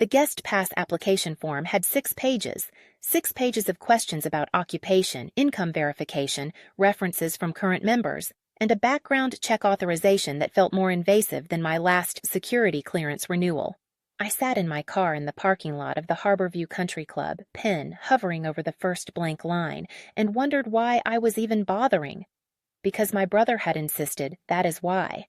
The guest pass application form had 6 pages of questions about occupation, income verification, references from current members, and a background check authorization that felt more invasive than my last security clearance renewal. I sat in my car in the parking lot of the Harborview Country Club, pen hovering over the first blank line, and wondered why I was even bothering. Because my brother had insisted, that is why.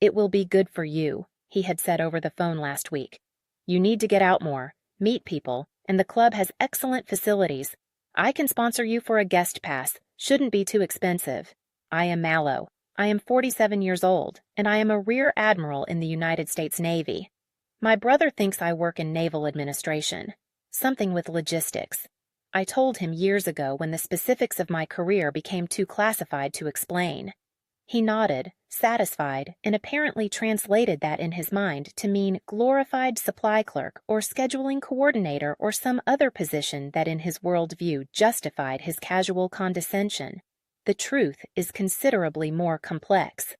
"It will be good for you," he had said over the phone last week. "You need to get out more, meet people, and the club has excellent facilities. I can sponsor you for a guest pass. Shouldn't be too expensive. I am Mallow. I am 47 years old, and I am a Rear Admiral in the United States Navy. My brother thinks I work in naval administration. Something with logistics. I told him years ago when the specifics of my career became too classified to explain. He nodded, satisfied, and apparently translated that in his mind to mean glorified supply clerk or scheduling coordinator or some other position that in his worldview justified his casual condescension. The truth is considerably more complex.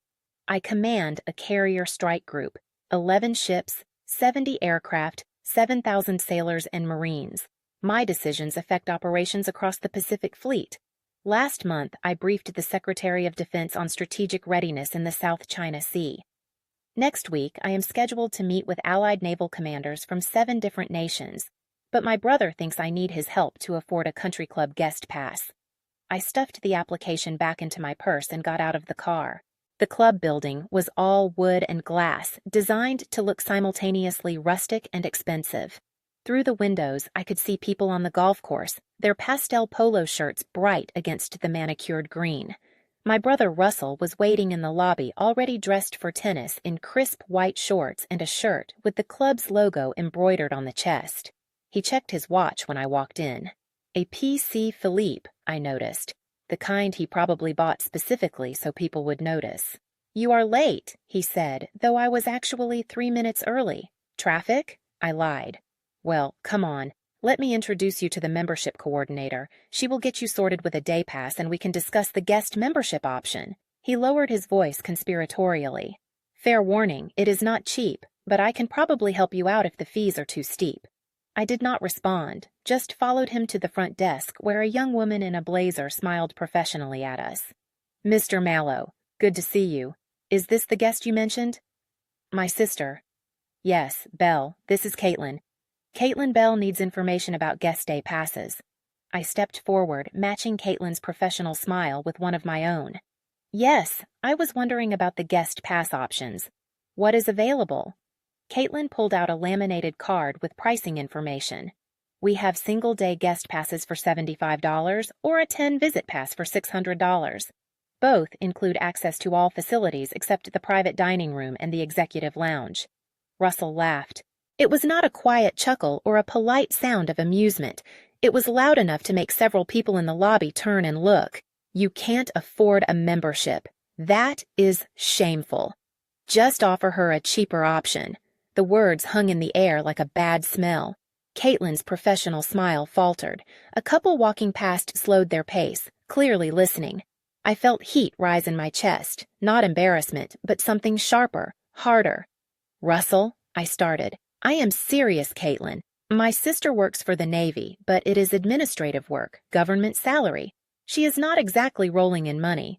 I command a carrier strike group, 11 ships, 70 aircraft, 7,000 sailors and Marines. My decisions affect operations across the Pacific Fleet. Last month, I briefed the Secretary of Defense on strategic readiness in the South China Sea. Next week, I am scheduled to meet with Allied naval commanders from 7 different nations, but my brother thinks I need his help to afford a country club guest pass. I stuffed the application back into my purse and got out of the car. The club building was all wood and glass, designed to look simultaneously rustic and expensive. Through the windows, I could see people on the golf course, their pastel polo shirts bright against the manicured green. My brother Russell was waiting in the lobby, already dressed for tennis in crisp white shorts and a shirt with the club's logo embroidered on the chest. He checked his watch when I walked in. A PC Philippe, I noticed. The kind he probably bought specifically so people would notice. "You are late," he said, though I was actually 3 minutes early. "Traffic?" I lied. "Well, come on. Let me introduce you to the membership coordinator. She will get you sorted with a day pass and we can discuss the guest membership option." He lowered his voice conspiratorially. "Fair warning, it is not cheap, but I can probably help you out if the fees are too steep." I did not respond, just followed him to the front desk where a young woman in a blazer smiled professionally at us. "Mr. Mallow, good to see you. Is this the guest you mentioned?" "My sister." "Yes, Belle, this is Caitlin. Caitlin Bell needs information about guest day passes." I stepped forward, matching Caitlin's professional smile with one of my own. "Yes, I was wondering about the guest pass options. What is available?" Caitlin pulled out a laminated card with pricing information. "We have single-day guest passes for $75 or a 10-visit pass for $600. Both include access to all facilities except the private dining room and the executive lounge." Russell laughed. It was not a quiet chuckle or a polite sound of amusement. It was loud enough to make several people in the lobby turn and look. "You can't afford a membership. That is shameful. Just offer her a cheaper option." The words hung in the air like a bad smell. Caitlin's professional smile faltered. A couple walking past slowed their pace, clearly listening. I felt heat rise in my chest, not embarrassment, but something sharper, harder. "Russell," I started. "I am serious, Caitlin. My sister works for the Navy, but it is administrative work, government salary. She is not exactly rolling in money."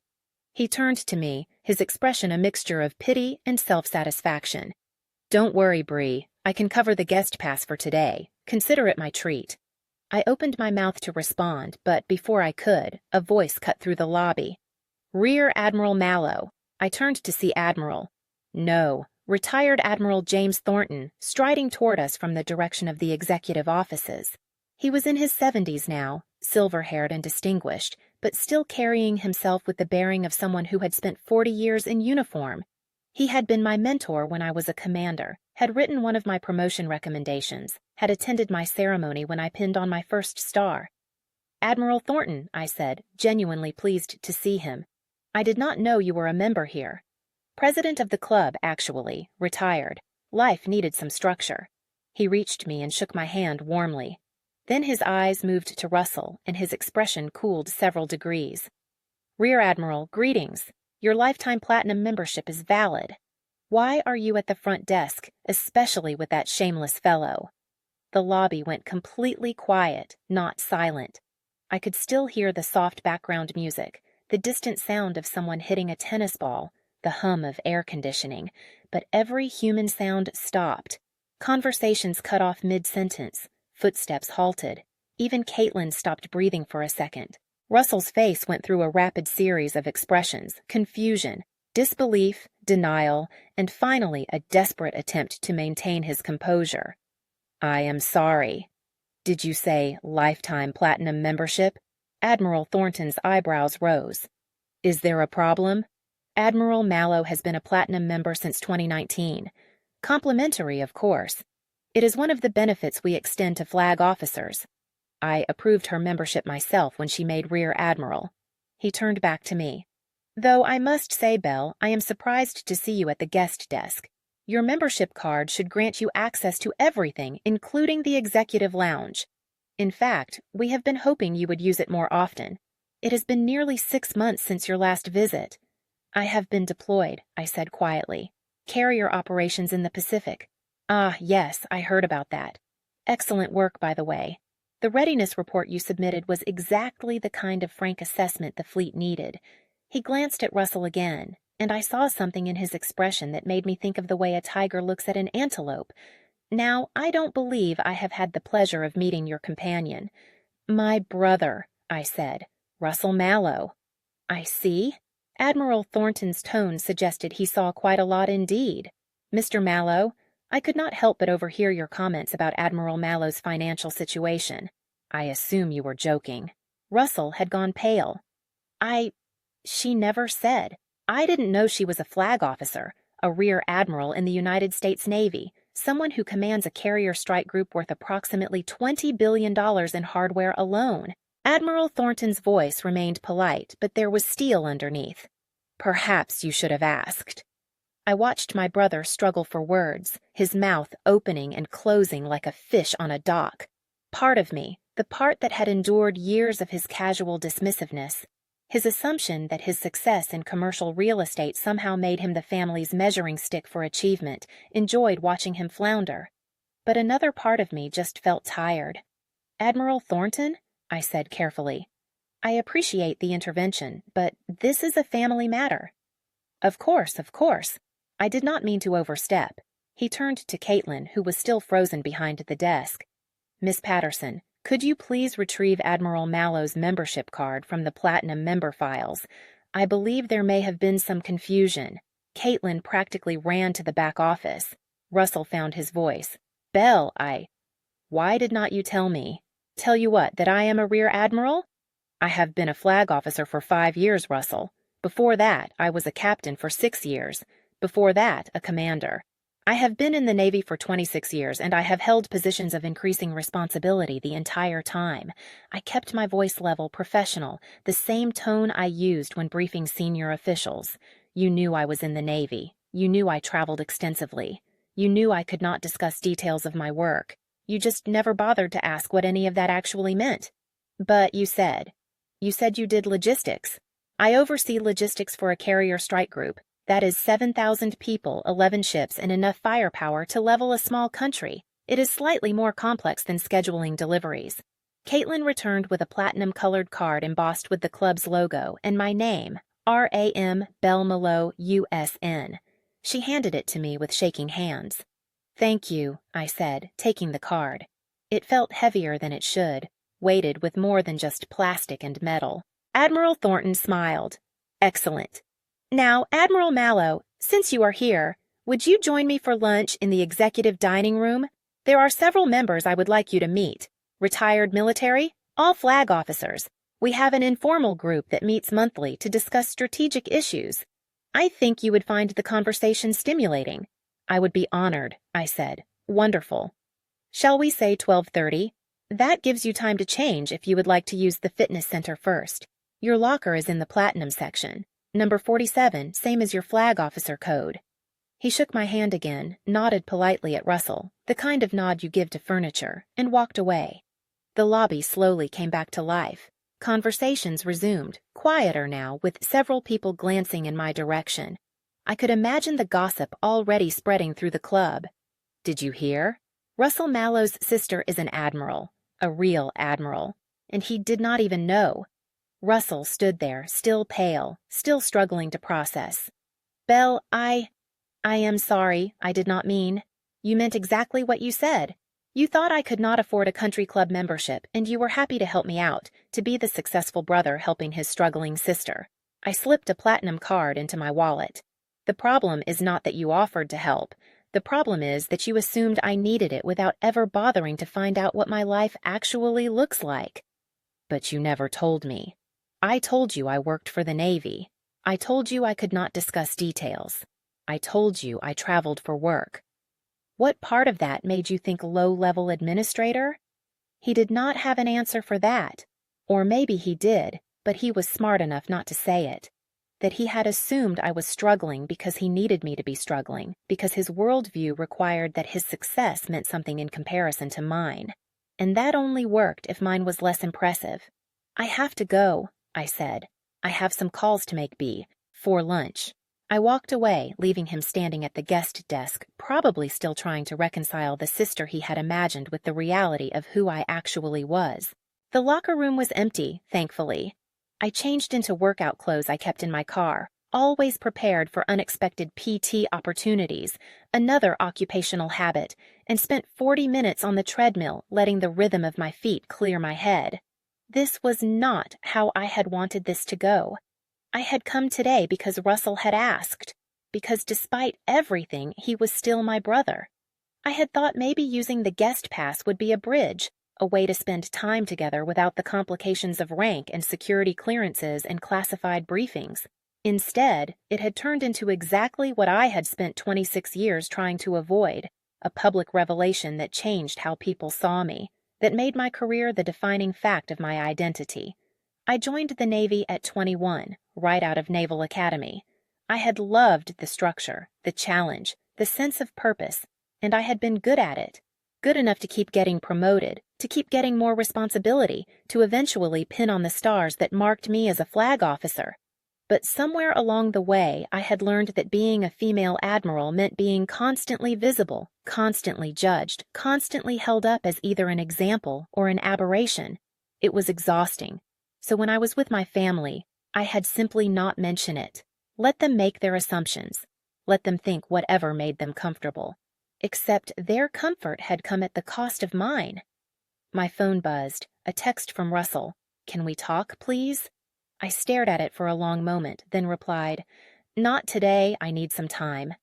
He turned to me, his expression a mixture of pity and self-satisfaction. "Don't worry, Bree. I can cover the guest pass for today. Consider it my treat." I opened my mouth to respond, but before I could, a voice cut through the lobby. "Rear Admiral Mallow." I turned to see Admiral. No, retired Admiral James Thornton, striding toward us from the direction of the executive offices. He was in his 70s now, silver-haired and distinguished, but still carrying himself with the bearing of someone who had spent 40 years in uniform. He had been my mentor when I was a commander, had written one of my promotion recommendations, had attended my ceremony when I pinned on my first star. "Admiral Thornton," I said, genuinely pleased to see him. "I did not know you were a member here." "President of the club, actually, retired. Life needed some structure." He reached me and shook my hand warmly. Then his eyes moved to Russell, and his expression cooled several degrees. "Rear Admiral, greetings. Your lifetime platinum membership is valid." Why are you at the front desk, especially with that shameless fellow?" The lobby went completely quiet, not silent. I could still hear the soft background music, the distant sound of someone hitting a tennis ball, the hum of air conditioning, but every human sound stopped. Conversations cut off mid-sentence, footsteps halted. Even Caitlin stopped breathing for a second. Russell's face went through a rapid series of expressions: confusion, disbelief, denial, and finally a desperate attempt to maintain his composure. "I am sorry." "Did you say lifetime platinum membership?" Admiral Thornton's eyebrows rose. "Is there a problem?" "Admiral Mallow has been a platinum member since 2019. Complimentary, of course. It is one of the benefits we extend to flag officers. I approved her membership myself when she made Rear Admiral." He turned back to me. "Though I must say, Belle, I am surprised to see you at the guest desk. Your membership card should grant you access to everything, including the executive lounge. In fact, we have been hoping you would use it more often. It has been nearly 6 months since your last visit." "I have been deployed," I said quietly. "Carrier operations in the Pacific." "Ah, yes, I heard about that. Excellent work, by the way. The readiness report you submitted was exactly the kind of frank assessment the fleet needed." He glanced at Russell again, and I saw something in his expression that made me think of the way a tiger looks at an antelope. "Now, I don't believe I have had the pleasure of meeting your companion." "My brother," I said. "Russell Mallow." "I see." Admiral Thornton's tone suggested he saw quite a lot indeed. "Mr. Mallow, I could not help but overhear your comments about Admiral Mallow's financial situation. I assume you were joking." Russell had gone pale. She never said. I didn't know she was a flag officer, a rear admiral in the United States Navy, someone who commands a carrier strike group worth approximately $20 billion in hardware alone. Admiral Thornton's voice remained polite, but there was steel underneath. "Perhaps you should have asked." I watched my brother struggle for words, his mouth opening and closing like a fish on a dock. Part of me, the part that had endured years of his casual dismissiveness, his assumption that his success in commercial real estate somehow made him the family's measuring stick for achievement, enjoyed watching him flounder. But another part of me just felt tired. "Admiral Thornton?" I said carefully. "I appreciate the intervention, but this is a family matter." Of course, of course. I did not mean to overstep." He turned to Caitlin, who was still frozen behind the desk. "Miss Patterson, could you please retrieve Admiral Mallow's membership card from the Platinum member files? I believe there may have been some confusion." Caitlin practically ran to the back office. Russell found his voice. "Belle, Why did not you tell me?" "Tell you what, that I am a Rear Admiral?" "I have been a flag officer for 5 years, Russell. Before that, I was a captain for 6 years. Before that, a commander. I have been in the Navy for 26 years, and I have held positions of increasing responsibility the entire time." I kept my voice level, professional, the same tone I used when briefing senior officials. "You knew I was in the Navy. You knew I traveled extensively. You knew I could not discuss details of my work. You just never bothered to ask what any of that actually meant. But you said you did logistics. I oversee logistics for a carrier strike group. That is 7,000 people, 11 ships, and enough firepower to level a small country. It is slightly more complex than scheduling deliveries." Caitlin returned with a platinum-colored card embossed with the club's logo and my name, RAM Belle Mallow, USN. She handed it to me with shaking hands. "Thank you," I said, taking the card. It felt heavier than it should, weighted with more than just plastic and metal. Admiral Thornton smiled. "Excellent. Now, Admiral Mallow, since you are here, would you join me for lunch in the executive dining room? There are several members I would like you to meet. Retired military, all flag officers. We have an informal group that meets monthly to discuss strategic issues. I think you would find the conversation stimulating." "I would be honored," I said. "Wonderful. Shall we say 12:30? That gives you time to change if you would like to use the fitness center first. Your locker is in the platinum section. Number 47, same as your flag officer code." He shook my hand again, nodded politely at Russell, the kind of nod you give to furniture, and walked away. The lobby slowly came back to life. Conversations resumed, quieter now, with several people glancing in my direction. I could imagine the gossip already spreading through the club. Did you hear? Russell Mallow's sister is an admiral, a real admiral, and he did not even know. Russell stood there, still pale, still struggling to process. Belle, I am sorry, I did not mean. You meant exactly what you said. You thought I could not afford a country club membership, and you were happy to help me out, to be the successful brother helping his struggling sister. I slipped a platinum card into my wallet. The problem is not that you offered to help. The problem is that you assumed I needed it without ever bothering to find out what my life actually looks like. But you never told me. I told you I worked for the Navy. I told you I could not discuss details. I told you I traveled for work. What part of that made you think low-level administrator? He did not have an answer for that. Or maybe he did, but he was smart enough not to say it. That he had assumed I was struggling because he needed me to be struggling, because his worldview required that his success meant something in comparison to mine. And that only worked if mine was less impressive. I have to go, I said. I have some calls to make for lunch. I walked away, leaving him standing at the guest desk, probably still trying to reconcile the sister he had imagined with the reality of who I actually was. The locker room was empty, thankfully. I changed into workout clothes I kept in my car, always prepared for unexpected PT opportunities, another occupational habit, and spent 40 minutes on the treadmill, letting the rhythm of my feet clear my head. This was not how I had wanted this to go. I had come today because Russell had asked, because despite everything, he was still my brother. I had thought maybe using the guest pass would be a bridge, a way to spend time together without the complications of rank and security clearances and classified briefings. Instead, it had turned into exactly what I had spent 26 years trying to avoid, a public revelation that changed how people saw me, that made my career the defining fact of my identity. I joined the Navy at 21, right out of Naval Academy. I had loved the structure, the challenge, the sense of purpose, and I had been good at it. Good enough to keep getting promoted, to keep getting more responsibility, to eventually pin on the stars that marked me as a flag officer. But somewhere along the way, I had learned that being a female admiral meant being constantly visible, constantly judged, constantly held up as either an example or an aberration. It was exhausting. So when I was with my family, I had simply not mention it. Let them make their assumptions. Let them think whatever made them comfortable. Except their comfort had come at the cost of mine. My phone buzzed, a text from Russell. Can we talk, please? I stared at it for a long moment, then replied, Not today, I need some time.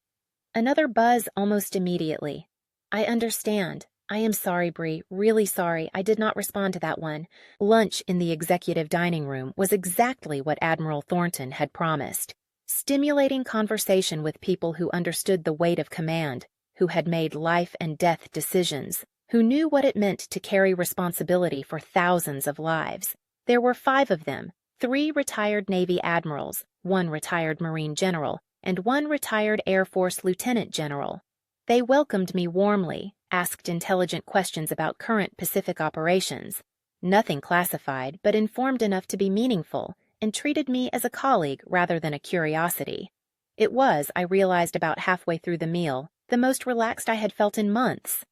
Another buzz almost immediately. I understand. I am sorry, Bree, really sorry, I did not respond to that one. Lunch in the executive dining room was exactly what Admiral Thornton had promised. Stimulating conversation with people who understood the weight of command, who had made life and death decisions, who knew what it meant to carry responsibility for thousands of lives. There were 5 of them, 3 retired Navy admirals, 1 retired Marine general, and 1 retired Air Force lieutenant general. They welcomed me warmly, asked intelligent questions about current Pacific operations, nothing classified but informed enough to be meaningful, and treated me as a colleague rather than a curiosity. It was, I realized about halfway through the meal, the most relaxed I had felt in months.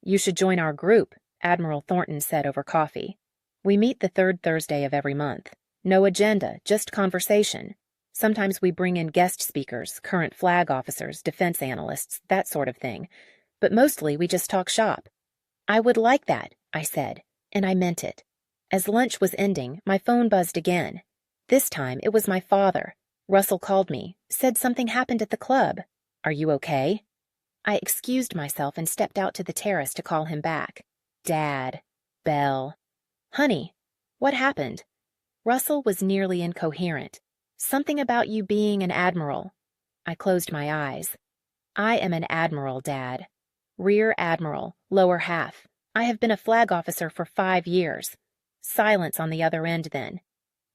You should join our group, Admiral Thornton said over coffee. We meet the 3rd Thursday of every month. No agenda, just conversation. Sometimes we bring in guest speakers, current flag officers, defense analysts, that sort of thing. But mostly we just talk shop. I would like that, I said, and I meant it. As lunch was ending, my phone buzzed again. This time it was my father. Russell called me, said something happened at the club. Are you okay? I excused myself and stepped out to the terrace to call him back. Dad. Belle. Honey, what happened? Russell was nearly incoherent. Something about you being an admiral. I closed my eyes. I am an admiral, Dad. Rear admiral, lower half. I have been a flag officer for 5 years. Silence on the other end then.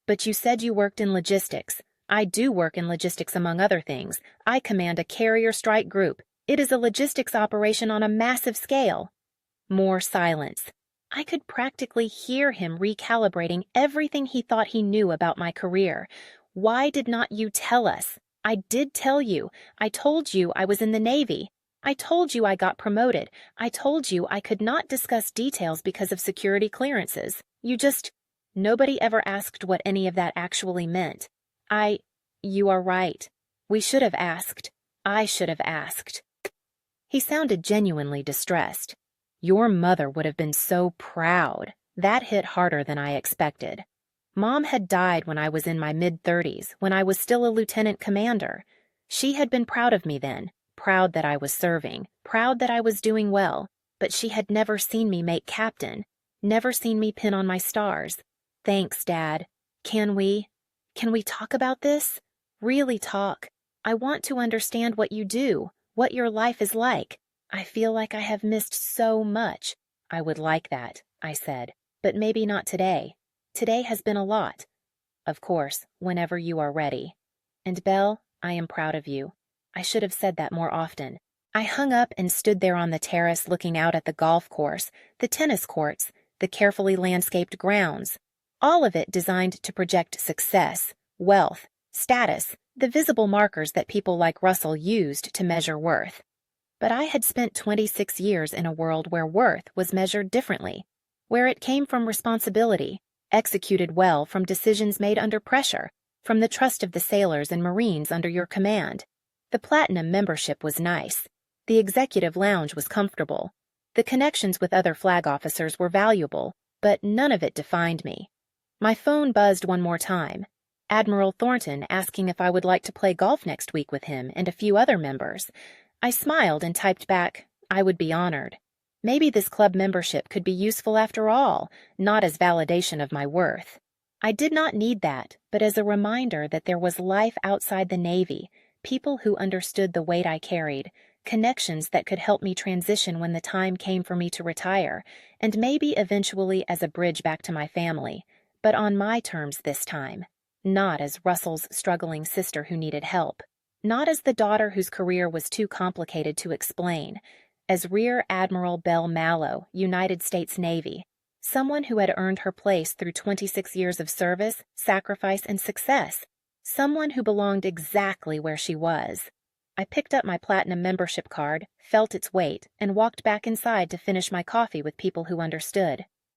But you said you worked in logistics. I do work in logistics among other things. I command a carrier strike group. It is a logistics operation on a massive scale. More silence. I could practically hear him recalibrating everything he thought he knew about my career. Why did not you tell us? I did tell you. I told you I was in the Navy. I told you I got promoted. I told you I could not discuss details because of security clearances. Nobody ever asked what any of that actually meant. You are right. We should have asked. I should have asked. He sounded genuinely distressed. Your mother would have been so proud. That hit harder than I expected. Mom had died when I was in my mid-30s, when I was still a lieutenant commander. She had been proud of me then, proud that I was serving, proud that I was doing well, but she had never seen me make captain, never seen me pin on my stars. Thanks, Dad. Can we talk about this? Really talk. I want to understand what you do, what your life is like. I feel like I have missed so much. I would like that, I said, but maybe not today. Today has been a lot. Of course, whenever you are ready. And Belle, I am proud of you. I should have said that more often. I hung up and stood there on the terrace looking out at the golf course, the tennis courts, the carefully landscaped grounds, all of it designed to project success, wealth, status, the visible markers that people like Russell used to measure worth. But I had spent 26 years in a world where worth was measured differently, where it came from responsibility, executed well from decisions made under pressure, from the trust of the sailors and Marines under your command. The Platinum membership was nice. The executive lounge was comfortable. The connections with other flag officers were valuable, but none of it defined me. My phone buzzed one more time. Admiral Thornton asking if I would like to play golf next week with him and a few other members. I smiled and typed back, I would be honored. Maybe this club membership could be useful after all, not as validation of my worth. I did not need that, but as a reminder that there was life outside the Navy, people who understood the weight I carried, connections that could help me transition when the time came for me to retire, and maybe eventually as a bridge back to my family, but on my terms this time, not as Russell's struggling sister who needed help, not as the daughter whose career was too complicated to explain, as Rear Admiral Belle Mallow, United States Navy, someone who had earned her place through 26 years of service, sacrifice, and success, someone who belonged exactly where she was. I picked up my Platinum membership card, felt its weight, and walked back inside to finish my coffee with people who understood.